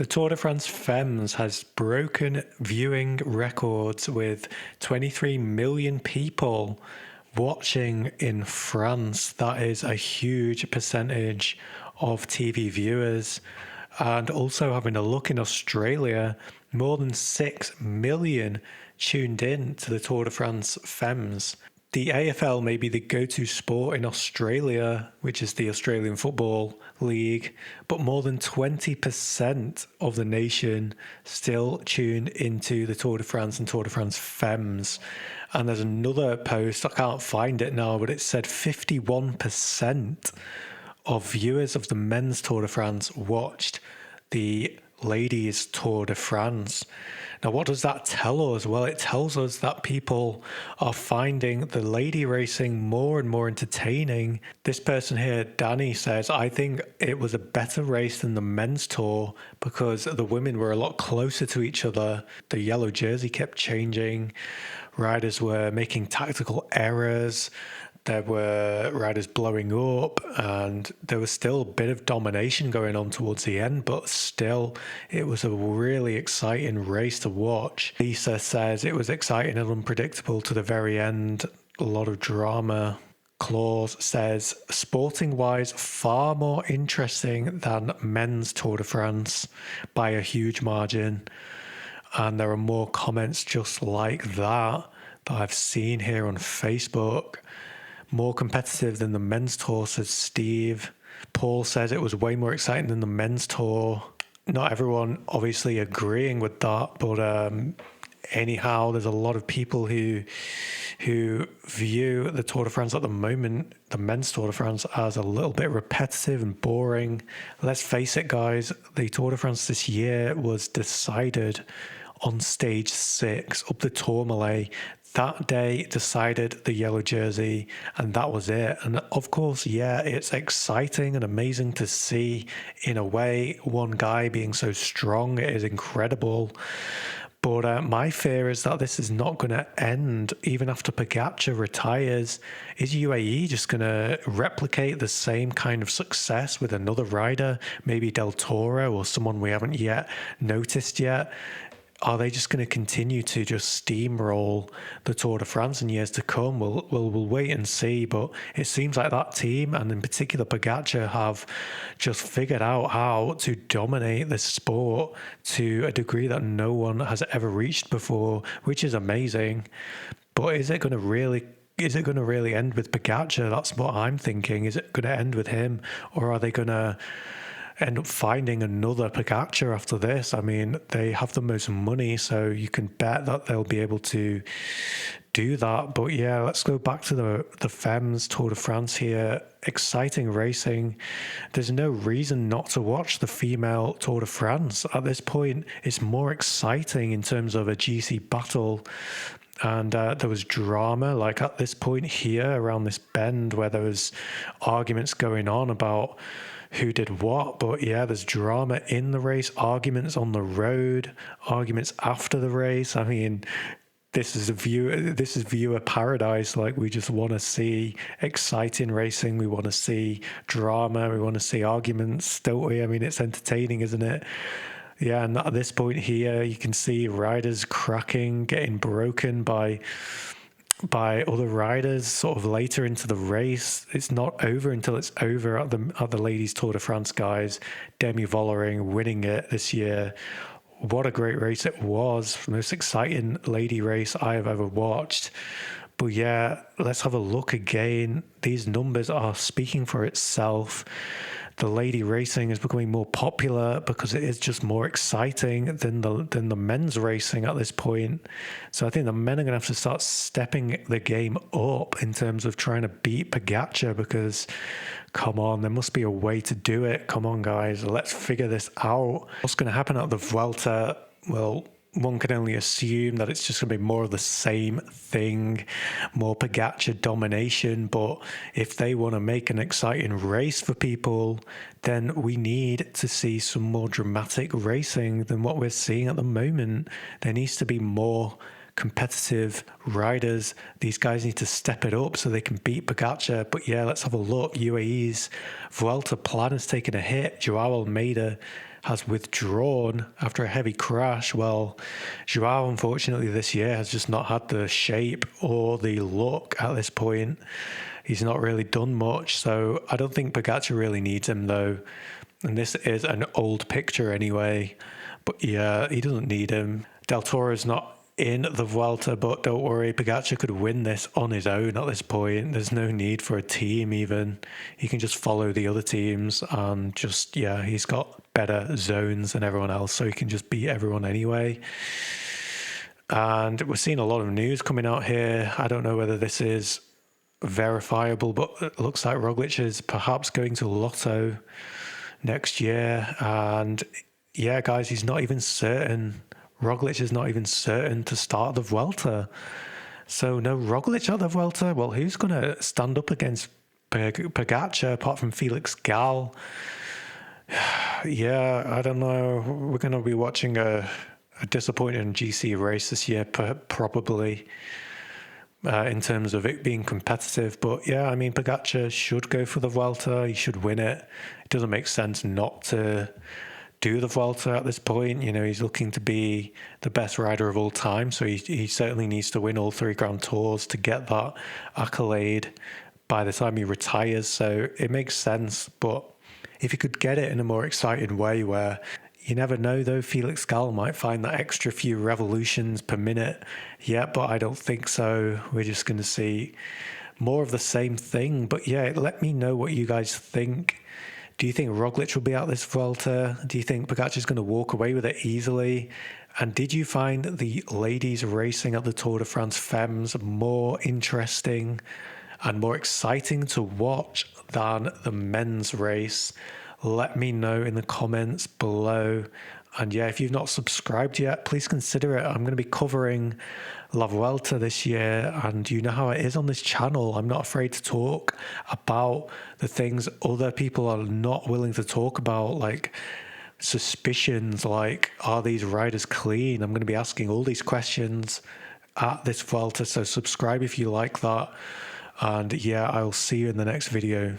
The Tour de France Femmes has broken viewing records with 23 million people watching in France. That is a huge percentage of TV viewers. And also having a look in Australia, more than 6 million tuned in to the Tour de France Femmes. The AFL may be the go-to sport in Australia, which is the Australian Football League, but more than 20% of the nation still tune into the Tour de France and Tour de France Femmes. And there's another post, I can't find it now, but it said 51% of viewers of the men's Tour de France watched the ladies' Tour de France. Now, what does that tell us? Well, it tells us that people are finding the lady racing more and more entertaining. This person here, Danny, says, I think it was a better race than the men's tour because the women were a lot closer to each other. The yellow jersey kept changing. Riders were making tactical errors. There were riders blowing up, and there was still a bit of domination going on towards the end, but still, it was a really exciting race to watch. Lisa says it was exciting and unpredictable to the very end, a lot of drama. Claus says, sporting-wise, far more interesting than men's Tour de France by a huge margin. And there are more comments just like that I've seen here on Facebook. More competitive than the men's tour, says Steve. Paul says it was way more exciting than the men's tour. Not everyone obviously agreeing with that, but anyhow, there's a lot of people who view the Tour de France at the moment, the men's Tour de France, as a little bit repetitive and boring. Let's face it, guys, the Tour de France this year was decided on stage 6 up the Tourmalet. That day decided the yellow jersey, and that was it. And of course, yeah, it's exciting and amazing to see, in a way, one guy being so strong. It is incredible. But my fear is that this is not going to end even after Pogacar retires. Is UAE just going to replicate the same kind of success with another rider, maybe Del Toro or someone we haven't yet noticed yet? Are they just going to continue to just steamroll the Tour de France in years to come? We'll wait and see. But it seems like that team, and in particular Pogacar, have just figured out how to dominate this sport to a degree that no one has ever reached before, which is amazing. But is it going to really end with Pogacar? That's what I'm thinking. Is it going to end with him, or are they going to end up finding another Pogacar after this? I mean, they have the most money, so you can bet that they'll be able to do that. But yeah, let's go back to the Femmes Tour de France here. Exciting racing. There's no reason not to watch the female Tour de France. At this point, it's more exciting in terms of a GC battle. And there was drama, like at this point here, around this bend, where there was arguments going on about who did what. But yeah, there's drama in the race, arguments on the road, arguments after the race. I mean, this is viewer paradise. Like, we just want to see exciting racing. We want to see drama. We want to see arguments, don't we? I mean, it's entertaining, isn't it? Yeah, and at this point here, you can see riders cracking, getting broken by other riders sort of later into the race. It's not over until it's over at the ladies Tour de France, guys. Demi Vollering winning it this year. What a great race it was. The most exciting lady race I have ever watched. But yeah, let's have a look again. These numbers are speaking for itself. The lady racing is becoming more popular because it is just more exciting than the men's racing at this point. So I think the men are going to have to start stepping the game up in terms of trying to beat Pogacar, because, come on, there must be a way to do it. Come on, guys, let's figure this out. What's going to happen at the Vuelta? Well, one can only assume that it's just going to be more of the same thing, more Pogacar domination. But if they want to make an exciting race for people, then we need to see some more dramatic racing than what we're seeing at the moment. There needs to be more competitive riders. These guys need to step it up so they can beat Pogacar. But yeah, let's have a look. UAE's Vuelta plan has taken a hit. Joao Almeida has withdrawn after a heavy crash. Well, Joao, unfortunately, this year has just not had the shape or the look at this point. He's not really done much, so I don't think Pogacar really needs him, though. And this is an old picture anyway. But yeah, he doesn't need him. Del Toro's not in the Vuelta, but don't worry, Pogacar could win this on his own at this point. There's no need for a team even. He can just follow the other teams and just, yeah, he's got better zones than everyone else, so he can just beat everyone anyway. And we're seeing a lot of news coming out here. I don't know whether this is verifiable, but it looks like Roglic is perhaps going to Lotto next year. And yeah, guys, he's not even certain. Roglic is not even certain to start the Vuelta. So no Roglic at the Vuelta. Well, who's going to stand up against Pogacar apart from Felix Gall? Yeah, I don't know. We're going to be watching a disappointing GC race this year, probably. In terms of it being competitive. But yeah, I mean, Pogacar should go for the Vuelta. He should win it. It doesn't make sense not to do the Vuelta at this point. You know, he's looking to be the best rider of all time. So he certainly needs to win all 3 Grand Tours to get that accolade by the time he retires. So it makes sense. But if he could get it in a more exciting way where you never know, though, Felix Gall might find that extra few revolutions per minute. Yeah, but I don't think so. We're just going to see more of the same thing. But yeah, let me know what you guys think. Do you think Roglic will be out this Vuelta? Do you think Pogacar is going to walk away with it easily? And did you find the ladies racing at the Tour de France Femmes more interesting and more exciting to watch than the men's race? Let me know in the comments below. And yeah, if you've not subscribed yet, please consider it. I'm going to be covering La Vuelta this year, and you know how it is on this channel. I'm not afraid to talk about the things other people are not willing to talk about, like suspicions, like, are these riders clean? I'm going to be asking all these questions at this Vuelta, so subscribe if you like that. And yeah, I'll see you in the next video.